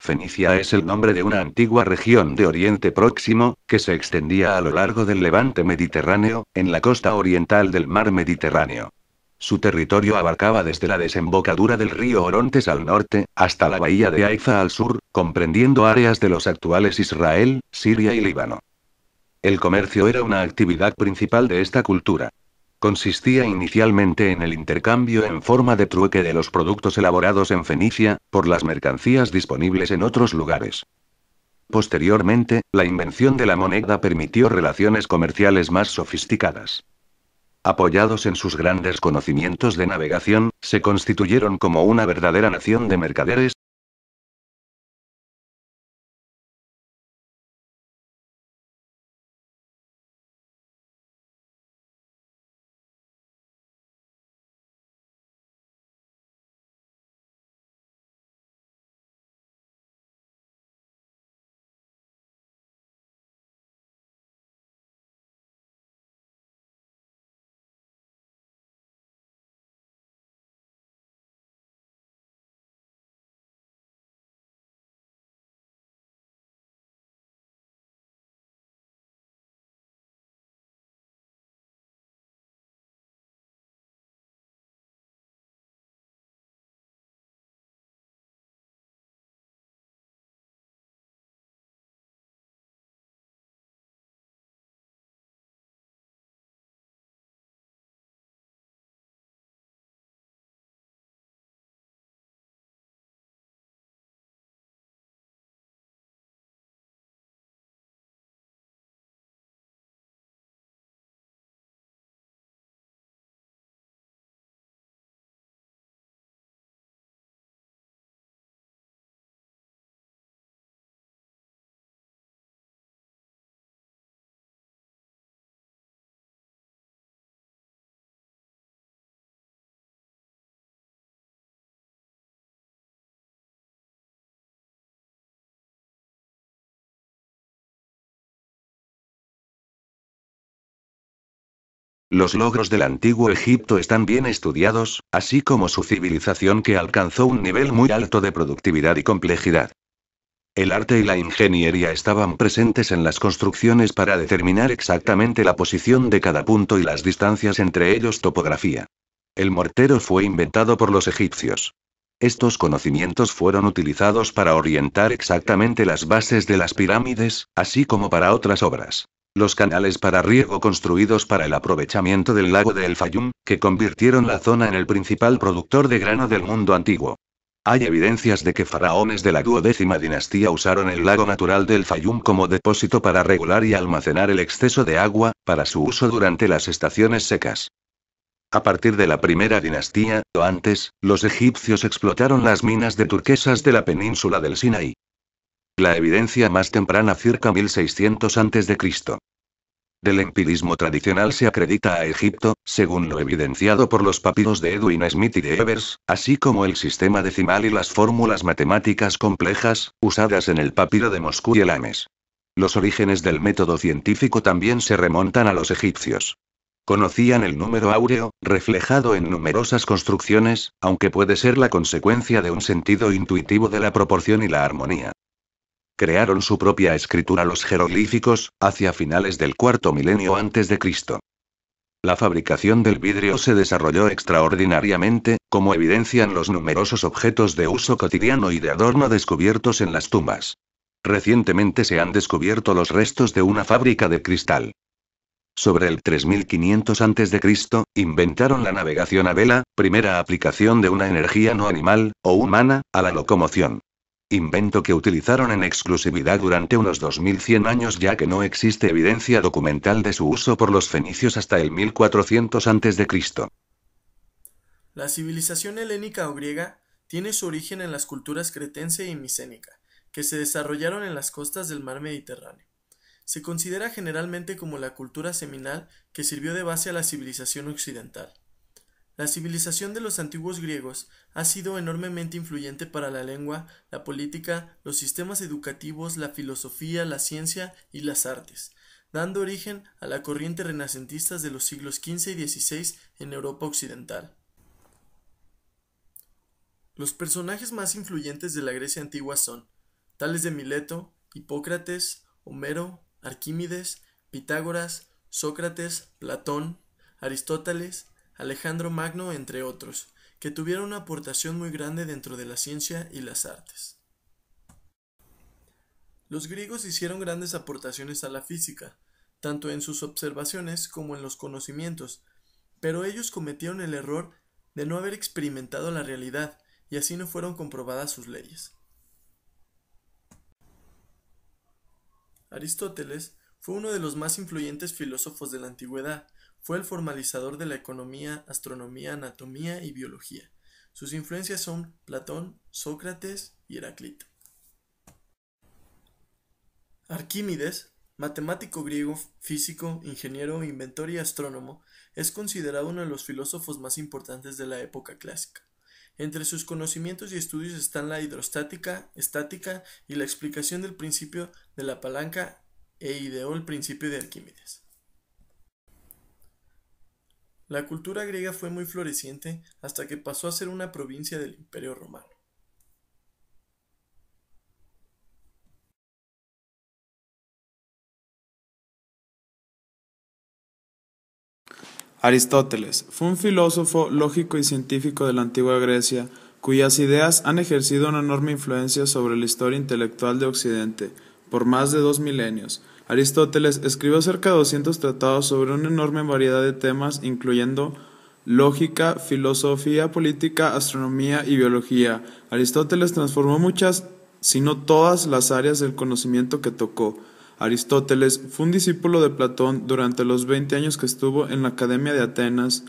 Fenicia es el nombre de una antigua región de Oriente Próximo, que se extendía a lo largo del levante mediterráneo, en la costa oriental del mar Mediterráneo. Su territorio abarcaba desde la desembocadura del río Orontes al norte, hasta la bahía de Haifa al sur, comprendiendo áreas de los actuales Israel, Siria y Líbano. El comercio era una actividad principal de esta cultura. Consistía inicialmente en el intercambio en forma de trueque de los productos elaborados en Fenicia, por las mercancías disponibles en otros lugares. Posteriormente, la invención de la moneda permitió relaciones comerciales más sofisticadas. Apoyados en sus grandes conocimientos de navegación, se constituyeron como una verdadera nación de mercaderes. Los logros del antiguo Egipto están bien estudiados, así como su civilización que alcanzó un nivel muy alto de productividad y complejidad. El arte y la ingeniería estaban presentes en las construcciones para determinar exactamente la posición de cada punto y las distancias entre ellos topografía. El mortero fue inventado por los egipcios. Estos conocimientos fueron utilizados para orientar exactamente las bases de las pirámides, así como para otras obras. Los canales para riego construidos para el aprovechamiento del lago de El Fayum, que convirtieron la zona en el principal productor de grano del mundo antiguo. Hay evidencias de que faraones de la duodécima dinastía usaron el lago natural del Fayum como depósito para regular y almacenar el exceso de agua, para su uso durante las estaciones secas. A partir de la primera dinastía, o antes, los egipcios explotaron las minas de turquesas de la península del Sinaí. La evidencia más temprana circa 1600 a.C. Del empirismo tradicional se acredita a Egipto, según lo evidenciado por los papiros de Edwin Smith y de Evers, así como el sistema decimal y las fórmulas matemáticas complejas, usadas en el papiro de Moscú y Elames. Los orígenes del método científico también se remontan a los egipcios. Conocían el número áureo, reflejado en numerosas construcciones, aunque puede ser la consecuencia de un sentido intuitivo de la proporción y la armonía. Crearon su propia escritura los jeroglíficos, hacia finales del cuarto milenio antes de Cristo. La fabricación del vidrio se desarrolló extraordinariamente, como evidencian los numerosos objetos de uso cotidiano y de adorno descubiertos en las tumbas. Recientemente se han descubierto los restos de una fábrica de cristal. Sobre el 3500 a.C., inventaron la navegación a vela, primera aplicación de una energía no animal, o humana, a la locomoción. Invento que utilizaron en exclusividad durante unos 2100 años ya que no existe evidencia documental de su uso por los fenicios hasta el 1400 a.C. La civilización helénica o griega tiene su origen en las culturas cretense y micénica, que se desarrollaron en las costas del mar Mediterráneo. Se considera generalmente como la cultura seminal que sirvió de base a la civilización occidental. La civilización de los antiguos griegos ha sido enormemente influyente para la lengua, la política, los sistemas educativos, la filosofía, la ciencia y las artes, dando origen a la corriente renacentista de los siglos XV y XVI en Europa occidental. Los personajes más influyentes de la Grecia antigua son tales de Mileto, Hipócrates, Homero, Arquímedes, Pitágoras, Sócrates, Platón, Aristóteles, Alejandro Magno, entre otros, que tuvieron una aportación muy grande dentro de la ciencia y las artes. Los griegos hicieron grandes aportaciones a la física, tanto en sus observaciones como en los conocimientos, pero ellos cometieron el error de no haber experimentado la realidad, y así no fueron comprobadas sus leyes. Aristóteles fue uno de los más influyentes filósofos de la antigüedad. Fue el formalizador de la economía, astronomía, anatomía y biología. Sus influencias son Platón, Sócrates y Heráclito. Arquímedes, matemático griego, físico, ingeniero, inventor y astrónomo, es considerado uno de los filósofos más importantes de la época clásica. Entre sus conocimientos y estudios están la hidrostática, estática y la explicación del principio de la palanca, e ideó el principio de Arquímedes. La cultura griega fue muy floreciente hasta que pasó a ser una provincia del Imperio Romano. Aristóteles fue un filósofo, lógico y científico de la antigua Grecia, cuyas ideas han ejercido una enorme influencia sobre la historia intelectual de Occidente por más de 2 milenios. Aristóteles escribió cerca de 200 tratados sobre una enorme variedad de temas, incluyendo lógica, filosofía política, astronomía y biología. Aristóteles transformó muchas, si no todas, las áreas del conocimiento que tocó. Aristóteles fue un discípulo de Platón durante los 20 años que estuvo en la Academia de Atenas.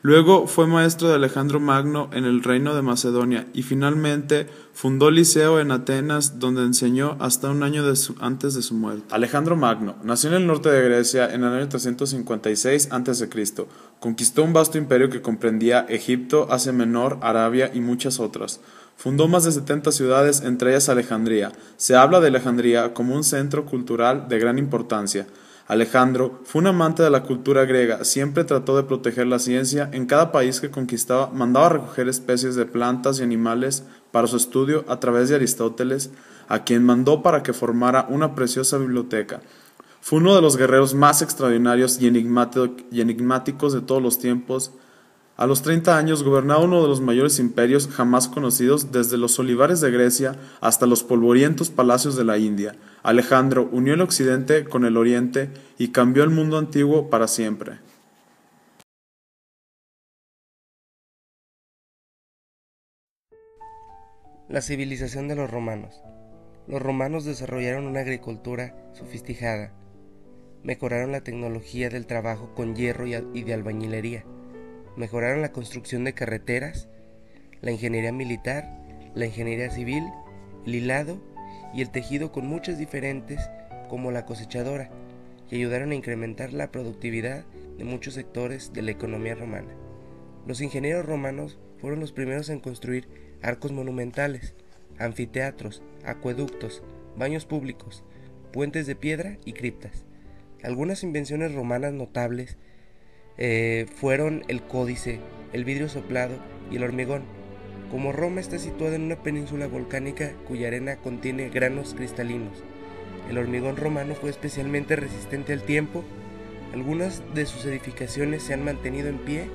Luego fue maestro de Alejandro Magno en el Reino de Macedonia y finalmente fundó el Liceo en Atenas, donde enseñó hasta un año antes de su muerte. Alejandro Magno nació en el norte de Grecia en el año 356 a.C. Conquistó un vasto imperio que comprendía Egipto, Asia Menor, Arabia y muchas otras. Fundó más de 70 ciudades, entre ellas Alejandría. Se habla de Alejandría como un centro cultural de gran importancia. Alejandro fue un amante de la cultura griega, siempre trató de proteger la ciencia. En cada país que conquistaba mandaba recoger especies de plantas y animales para su estudio a través de Aristóteles, a quien mandó para que formara una preciosa biblioteca. Fue uno de los guerreros más extraordinarios y enigmáticos de todos los tiempos. A los 30 años gobernaba uno de los mayores imperios jamás conocidos, desde los olivares de Grecia hasta los polvorientos palacios de la India. Alejandro unió el occidente con el oriente y cambió el mundo antiguo para siempre. La civilización de los romanos. Los romanos desarrollaron una agricultura sofisticada, mejoraron la tecnología del trabajo con hierro y de albañilería, mejoraron la construcción de carreteras, la ingeniería militar, la ingeniería civil, el hilado y el tejido con muchas diferentes como la cosechadora, y ayudaron a incrementar la productividad de muchos sectores de la economía romana. Los ingenieros romanos fueron los primeros en construir arcos monumentales, anfiteatros, acueductos, baños públicos, puentes de piedra y criptas. Algunas invenciones romanas notables fueron el códice, el vidrio soplado y el hormigón. Como Roma está situada en una península volcánica cuya arena contiene granos cristalinos, el hormigón romano fue especialmente resistente al tiempo. Algunas de sus edificaciones se han mantenido en pie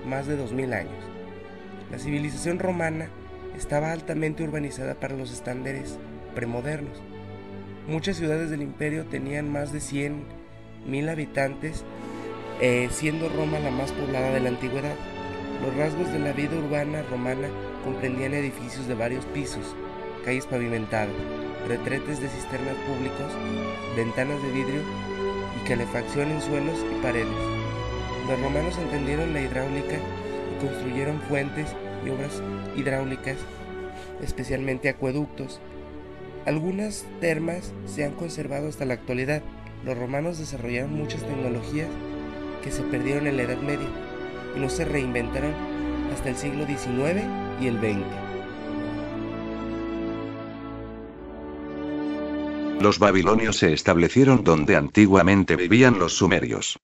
más de 2000 años. La civilización romana estaba altamente urbanizada para los estándares premodernos. Muchas ciudades del imperio tenían más de 100.000 habitantes, siendo Roma la más poblada de la antigüedad. Los rasgos de la vida urbana romana comprendían edificios de varios pisos, calles pavimentadas, retretes de cisternas públicos, ventanas de vidrio y calefacción en suelos y paredes. Los romanos entendieron la hidráulica y construyeron fuentes y obras hidráulicas, especialmente acueductos. Algunas termas se han conservado hasta la actualidad. Los romanos desarrollaron muchas tecnologías que se perdieron en la Edad Media y no se reinventaron hasta el siglo XIX y el XX. Los babilonios se establecieron donde antiguamente vivían los sumerios.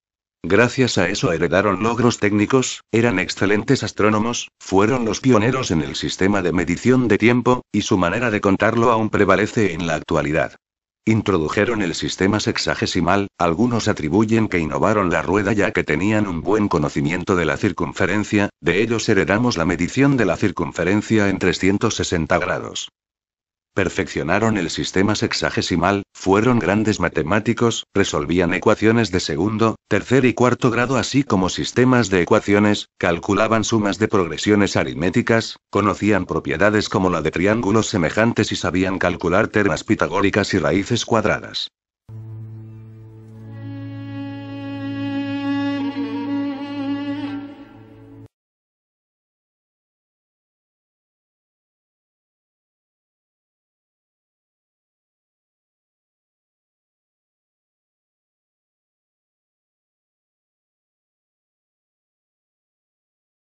Gracias a eso heredaron logros técnicos, eran excelentes astrónomos, fueron los pioneros en el sistema de medición de tiempo, y su manera de contarlo aún prevalece en la actualidad. Introdujeron el sistema sexagesimal, algunos atribuyen que innovaron la rueda ya que tenían un buen conocimiento de la circunferencia, de ellos heredamos la medición de la circunferencia en 360 grados. Perfeccionaron el sistema sexagesimal, fueron grandes matemáticos, resolvían ecuaciones de segundo, tercer y cuarto grado así como sistemas de ecuaciones, calculaban sumas de progresiones aritméticas, conocían propiedades como la de triángulos semejantes y sabían calcular termas pitagóricas y raíces cuadradas.